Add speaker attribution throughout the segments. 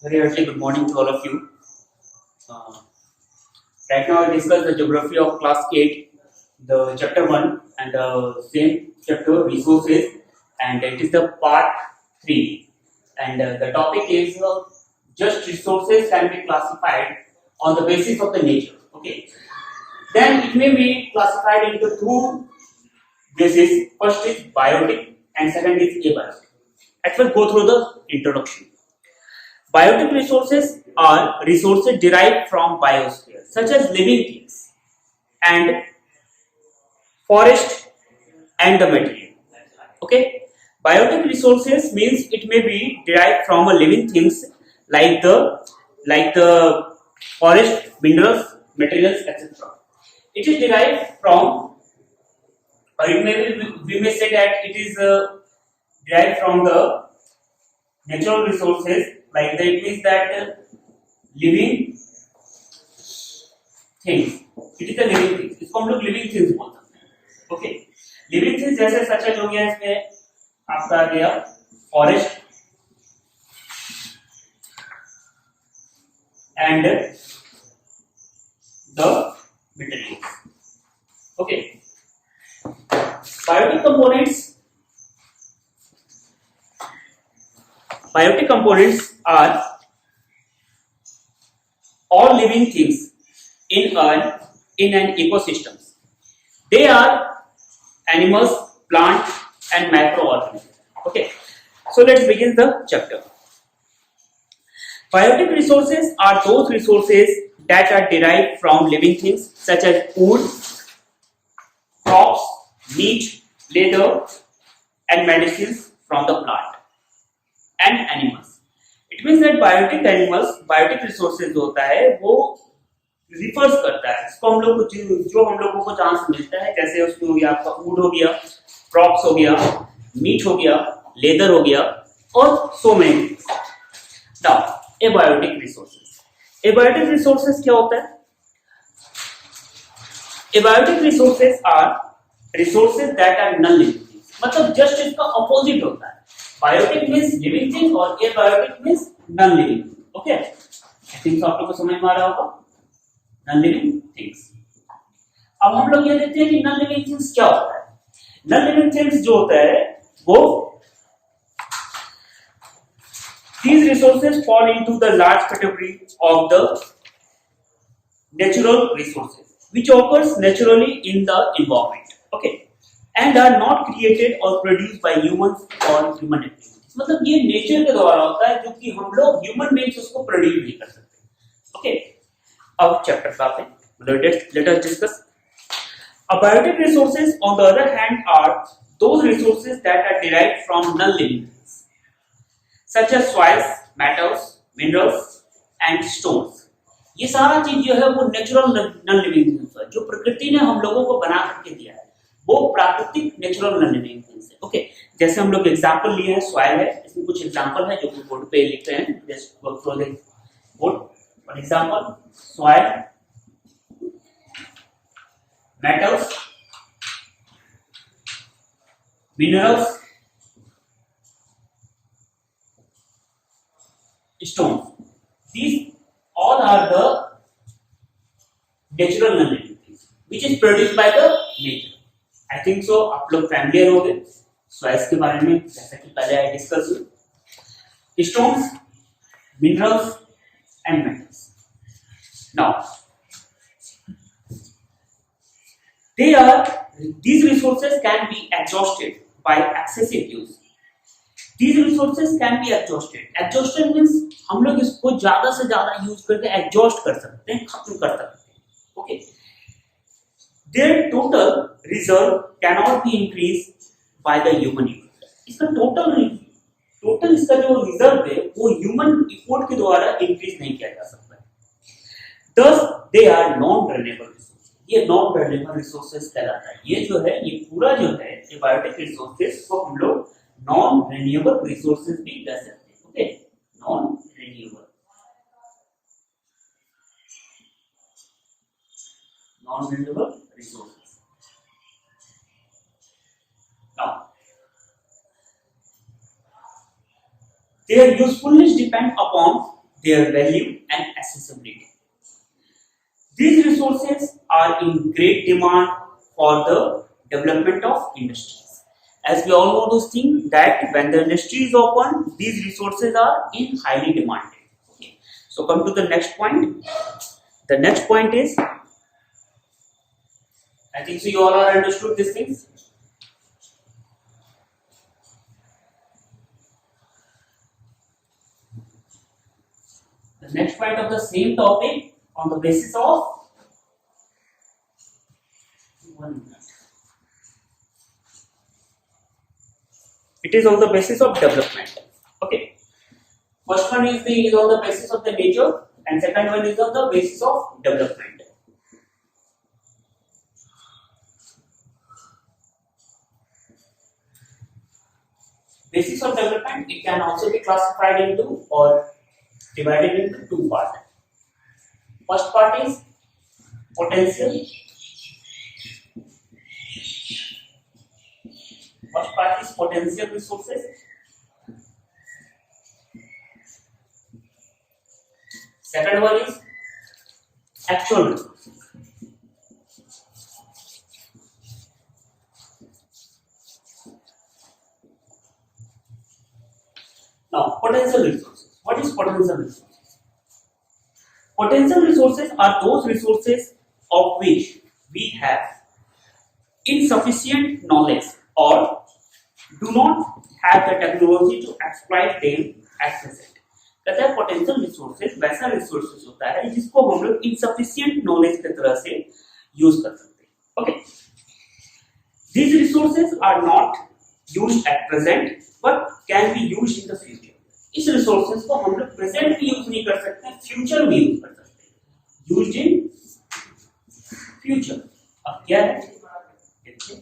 Speaker 1: Very early good morning to all of you. Uh, right now, I discuss the geography of class 8, the chapter 1, and the same chapter resources, and it is the part 3. And the topic is just resources can be classified on the basis of the nature. Okay, then it may be classified into two bases. First is biotic, and second is abiotic. Let's first go through the introduction. Biotic resources are resources derived from biosphere, such as living things and forest and the material. Okay, biotic resources means it may be derived from a living things like the forest, minerals, materials, etc. It is derived from, or it may be, we may say that it is derived from the natural resources. Like that, it means that living things, it is a living things, इसको हम लोग living things बोल सकते हैं. Okay, living things जैसे सच हो गया, इसमें आपका आ गया forest and the materials. Okay, biotic components are all living things in an ecosystem. They are animals, plants, and microorganisms. Okay, so let's begin the chapter. Biotic resources are those resources that are derived from living things such as food, crops, meat, leather, and medicines from the plant and animals. It means that biotic resources जो होता है वो refers करता है, इसको हम लोग जो हम लोगों को जहां से मिलता है, जैसे उसमें हो गया आपका फूड हो गया, क्रॉप्स हो गया, मीट हो गया, लेदर हो गया और so many things. Now abiotic resources क्या होता है? Abiotic resources are resources that are non living things, मतलब जस्ट इसका ऑपोजिट होता है. बायोटिक मींस लिविंग थिंग और abiotic means non living. Okay, I think आप लोगों को समझ में आ रहा होगा नॉन लिविंग थिंग्स. अब हम लोग ये देखते हैं कि नॉन लिविंग थिंग्स क्या होता है. नॉन लिविंग थिंग्स जो होता है वो these resources fall into the large category of the natural resources which occurs naturally in the environment. Okay, and are not created or produced by humans or human activities. मतलब ये nature के द्वारा होता है जो कि हम लोग ह्यूमन बीइंग्स उसको प्रोड्यूस नहीं कर सकते. ओके, अब चैप्टर पे आते हैं. Let us discuss. Abiotic resources, on the other hand, are those resources that are derived from non-living things, such as soils, metals, minerals, and stones. ये सारा चीज जो है वो नेचुरल नॉन-लिविंग थिंग्स है, जो प्रकृति ने हम लोगों को बना करके दिया है, वो प्राकृतिक नेचुरल नॉन-लिविंग थिंग्स है. ओके, जैसे हम लोग एग्जांपल लिए हैं, सॉइल है, इसमें कुछ एग्जांपल है जो कि बोर्ड पे लिख रहे हैं. Just work through the board. For example, soil, metals, minerals, stones. These all are the natural non-living things which is produced by the nature. I think so आप लोग फैमिलियर हो गए सॉइल्स के बारे में, जैसा कि पहले आई डिस्कस हुई. Stones, minerals and metals. Now, these resources can be exhausted by excessive use. These resources can be exhausted. Exhaustion means हम लोग इसको ज्यादा से ज्यादा यूज करके एग्जॉस्ट कर सकते हैं, खत्म कर सकते हैं. Okay, their total reserve cannot be increased by the human effort. इसका टोटल इसका जो रिजर्व है वो ह्यूमन इफोर्ट के द्वारा इंक्रीज नहीं किया जा सकता. Thus, they are non-renewable resources. ये non-renewable resources कहलाता है. ये जो है, ये पूरा जो है ये बायोटिक रिसोर्सेज को हम लोग non-renewable resources भी कह सकते हैं. Okay, non-renewable resources. Now, their usefulness depend upon their value and accessibility. These resources are in great demand for the development of industries. As we all know those things that when the industry is open, these resources are in highly demanded. Okay. So come to the next point. The next point is, I think so you all are understood these things. The next point of the same topic on the basis of 1 minute. It is on the basis of development. Okay. First one is on the basis of the nature, and second one is on the basis of development. Basis of development, it can also be classified into or divided into two parts. First part is potential. First part is potential resources. Second one is actual resources. Now, potential resources. What is potential resources? Potential resources are those resources of which we have insufficient knowledge or do not have the technology to exploit them at present. कहता है potential resources वैसा resources होता है जिसको हम लोग insufficient knowledge की तरह से यूज कर सकते हैं. Okay, these resources are not used at present but can be used in the future. इस रिसोर्सेज को हम लोग प्रेजेंट में यूज नहीं कर सकते, फ्यूचर में यूज कर सकते हैं. Used in future. अब क्या है देखिए,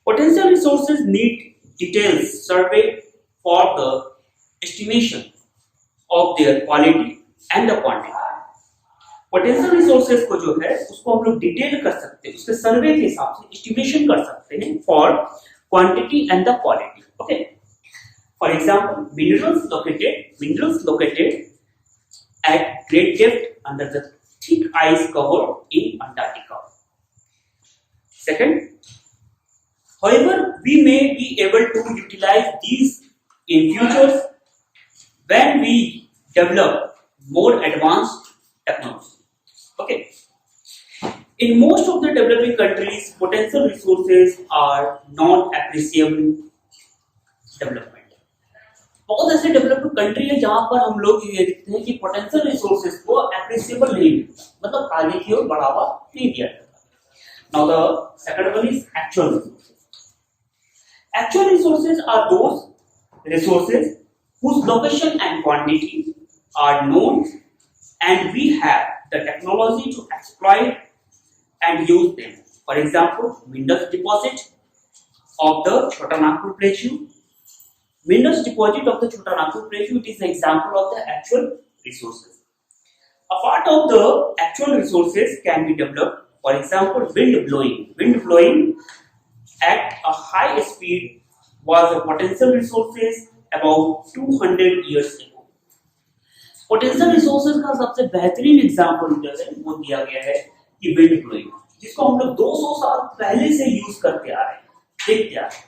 Speaker 1: potential resources need details survey for the estimation of their quality and the quantity. Potential resources को जो है उसको हम लोग डिटेल कर सकते हैं, उसके सर्वे के हिसाब से एस्टिमेशन कर सकते हैं for quantity and the quality. Okay. For example, minerals located at great depth under the thick ice cover in Antarctica. Second, however, we may be able to utilize these in futures when we develop more advanced technology. Okay. In most of the developing countries, potential resources are not appreciable development. बहुत ऐसे developed country है जहां पर हम लोग ये देखते हैं कि पोटेंशियल रिसोर्सेज को एप्रिसिएबल नहीं मिलता, मतलब आगे की ओर बढ़ावा नहीं दिया जाता. Now the second one is actual resources. Actual resources are those resources whose location and quantity are known and we have the technology to exploit and use them. For example, minerals deposit of the Chotanagpur Plateau. Minerals deposit of the Chotanagpur Plateau, it is an example of the actual resources. A part of the actual resources can be developed. For example, wind blowing. Wind blowing at a high speed was a potential resources about 200 years ago. Potential resources का सबसे बेहतरीन example जो है वो दिया गया है कि विंड ब्लोइंग, जिसको हम लोग 200 साल पहले से यूज करते आ रहे हैं, देखते आ रहे हैं.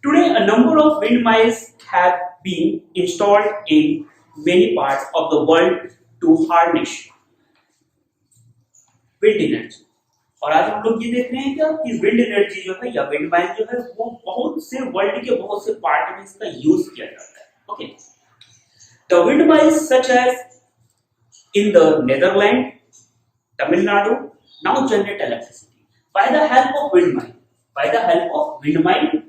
Speaker 1: Today a number of windmills have been installed in many parts of the world to harness wind energy. और आज हम लोग ये देख रहे हैं क्या कि विंड एनर्जी जो है या विंड माइल जो है वो बहुत से वर्ल्ड के बहुत से पार्ट में इसका यूज किया जाता है. Okay, the wind mills such as in the Netherland, Tamil Nadu now generate electricity by the help of wind mill. By the help of wind mill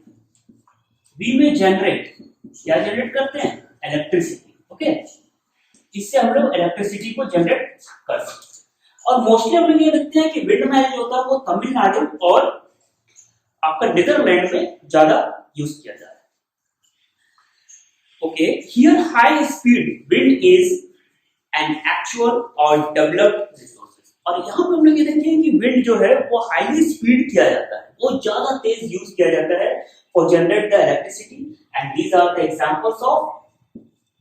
Speaker 1: we में जनरेट, क्या जनरेट करते हैं, इलेक्ट्रिसिटी. ओके, इससे हम लोग इलेक्ट्रिसिटी को जनरेट कर सकते हैं. और मोस्टली हम लोग ये देखते हैं कि विंड माइल जो होता है वो तमिलनाडु और आपका नीदरलैंड में ज्यादा यूज किया जा रहा है. Okay, here high speed wind is an actual और डेवलप्ड रिसोर्सेज. और यहाँ पे हम लोग ये देखते हैं कि विंड जो है वो हाईली स्पीड किया जाता है, वो ज्यादा तेज यूज किया जाता है for generate the electricity. And these are the examples of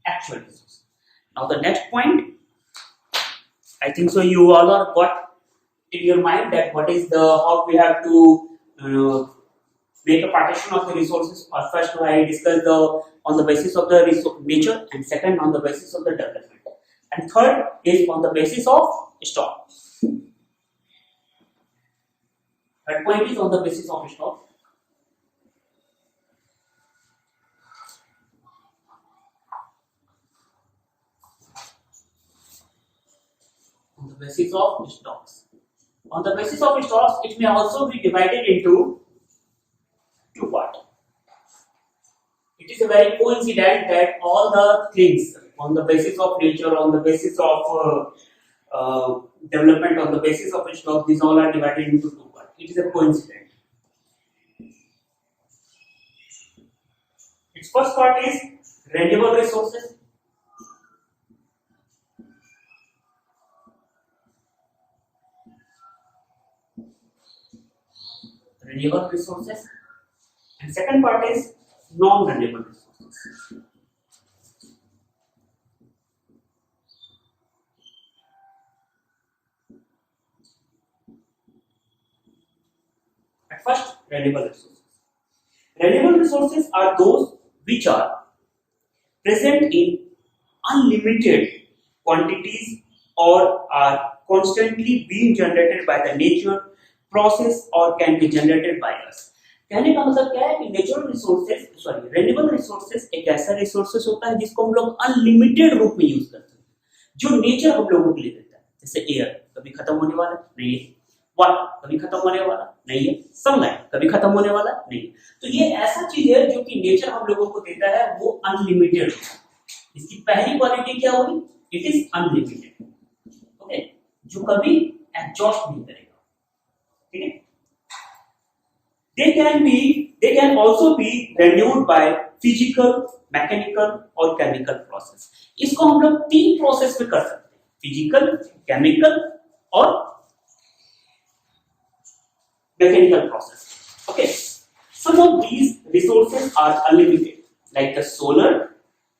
Speaker 1: actual resource. Now the next point, I think so you all are got in your mind that what is the how we have to make a partition of the resources. First, I discussed the on the basis of the nature, and second on the basis of the development, and third is on the basis of stock. Third point is on the basis of stock. On the basis of stocks. On the basis of stocks, it may also be divided into two parts. It is a very coincident that all the things on the basis of nature, on the basis of development, on the basis of stock, these all are divided into two parts. It is a coincidence. Its first part is renewable resources. Renewable resources, and second part is non-renewable resources. At first, renewable resources. Renewable resources are those which are present in unlimited quantities or are constantly being generated by the nature process or can be generated by us. कहने का मतलब क्या है कि natural resources renewable resources एक ऐसा resources होता है जिसको हम लोग अनलिमिटेड रूप में यूज करते हैं, जो नेचर हम लोगों के लिए देता है. जैसे एयर कभी खत्म होने वाला नहीं है, वाटर कभी खत्म होने वाला नहीं है, सनलाइट कभी खत्म होने वाला नहीं है. तो ये ऐसा चीज है जो कि नेचर हम लोगों को देता है, वो अनलिमिटेड. इसकी पहली क्वालिटी क्या होगी? It is unlimited. ओके, जो कभी एग्जॉस्ट नहीं करेगा. ठीक है. They can also be renewed by physical, mechanical और chemical process. इसको हम लोग तीन प्रोसेस में कर सकते हैं, फिजिकल, केमिकल और mechanical process. Okay, some of these resources are unlimited, like the solar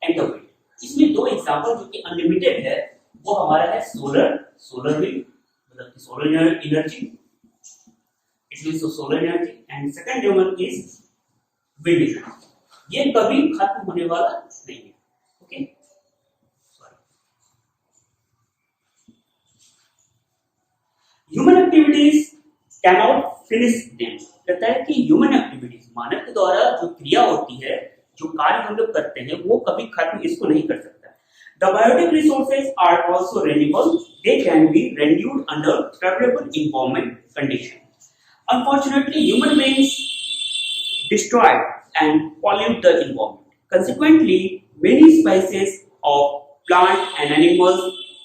Speaker 1: and the wind. इसमें दो एग्जांपल जो कि अनलिमिटेड है वो हमारा है सोलर विंड, मतलब कि solar energy. It means the solar energy, and second one is wind energy. ये कभी खत्म होने वाला नहीं है. Okay, human activities cannot finish them. कहता है कि ह्यूमन एक्टिविटीज मानव के द्वारा जो क्रिया होती है, जो कार्य हम लोग करते हैं, वो कभी खत्म इसको नहीं कर सकता. The biotic resources are also renewable. They can be renewed under favorable environment conditions. Unfortunately, human beings destroy and pollute the environment. Consequently, many species of plant and animals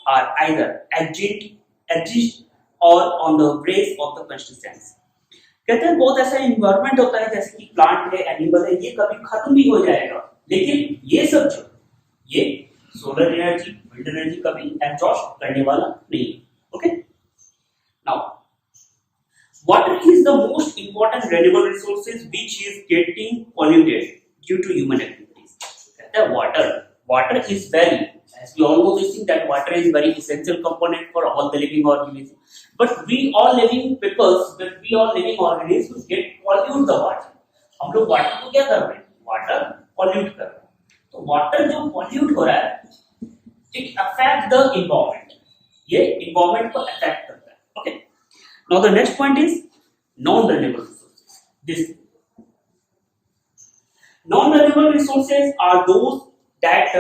Speaker 1: are either extinct or on the brink of the extinction. कहते हैं बहुत ऐसा environment होता है जैसे कि plant है, animal है, ये कभी खत्म भी हो जाएगा, लेकिन ये सब जो ये solar energy, wind energy कभी exhaust करने वाला नहीं है. Okay? Now, water is the most important renewable resources which is getting polluted due to human activities. The water is very, as we all know this thing, that water is very essential component for all the living organisms. But we all living organisms get pollute the water. हम लोग water को क्या कर रहे हैं? Water pollute कर रहे हैं. तो water जो pollute हो रहा है, it affect the environment. ये environment को affect करता है. Okay. Now the next point is non-renewable resources. This non-renewable resources are those that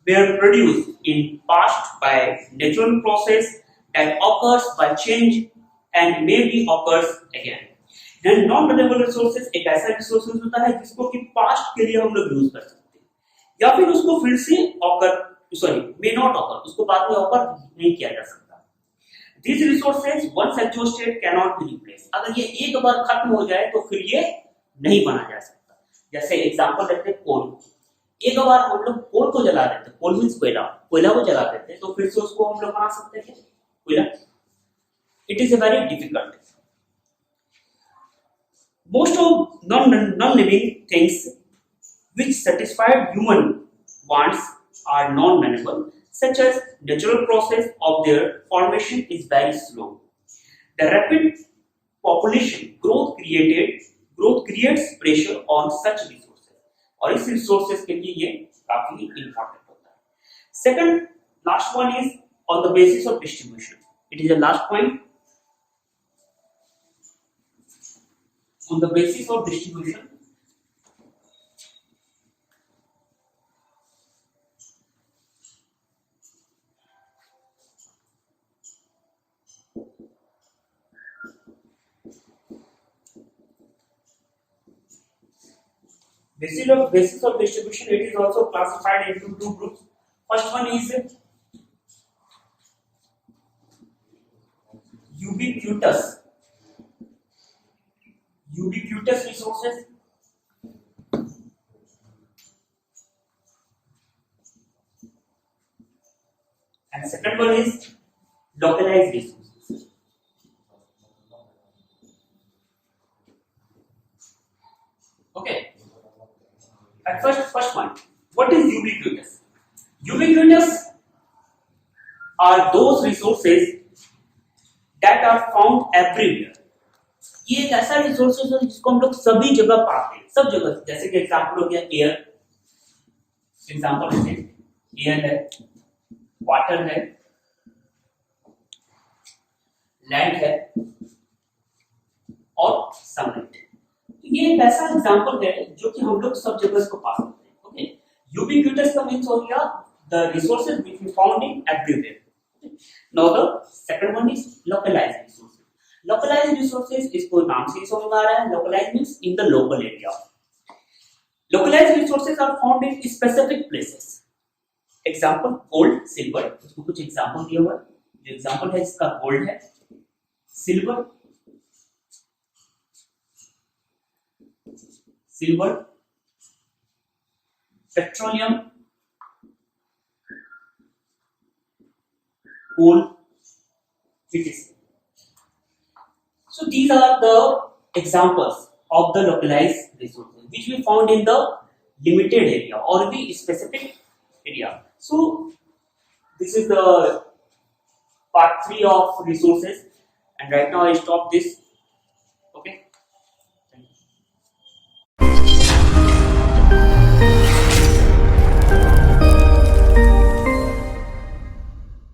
Speaker 1: were produced in past by natural process that occurs by change and maybe occurs again. Then non-renewable resources एक ऐसा resources होता है जिसको कि past के लिए हम लोग यूज कर सकते हैं, या फिर उसको फिर से may not occur, उसको बाद में occur नहीं किया जा सकता. These resources once exhausted cannot be replaced. अगर ये एक बार खत्म हो जाए तो फिर ये नहीं बना जा सकता. जैसे एग्जांपल लेते हैं कोल. एक बार हम लोग कोल को जला देते हैं, कोल मींस कोयला को जला देते हैं, तो फिर से उसको हम लोग बना सकते हैं क्या कोयला? It is a very difficult. Most of non-living things which satisfy human wants are non-maneuverable, such as natural process of their formation is very slow. The rapid population growth creates pressure on such resources और इस resources के लिए ये काफी important होता है. Second, last one is on the basis of distribution. It is the last point. On the basis of distribution, basis of distribution, it is also classified into two groups. First one is ubiquitous resources, and second one is localized resources. Okay. At first one, what is ubiquitous? Ubiquitous are those resources that are found everywhere. ये एक ऐसा resources है जिसको हम लोग सभी जगह पाते हैं, सब जगह. जैसे कि एग्जांपल हो गया एयर, एग्जांपल है एयर है, वाटर है, लैंड है और सनलाइट. ये एक ऐसा एग्जांपल है जो कि हम लोग सब जगह इसको पा सकते हैं. ओके, यूबिक्विटस का मींस हो गया the resources which we found in everywhere. Now the second one is localised resources. Localised resources इसको नाम से ही समझ में आ रहा है. Localised means in the local area. Localised resources are found in specific places. Example gold, silver. इसको कुछ एग्जांपल दिया हुआ है. जो एग्जांपल है इसका गोल्ड है, silver, petroleum, coal, etc. So these are the examples of the localized resources which we found in the limited area or the specific area. So this is the part 3 of resources, and right now I stop this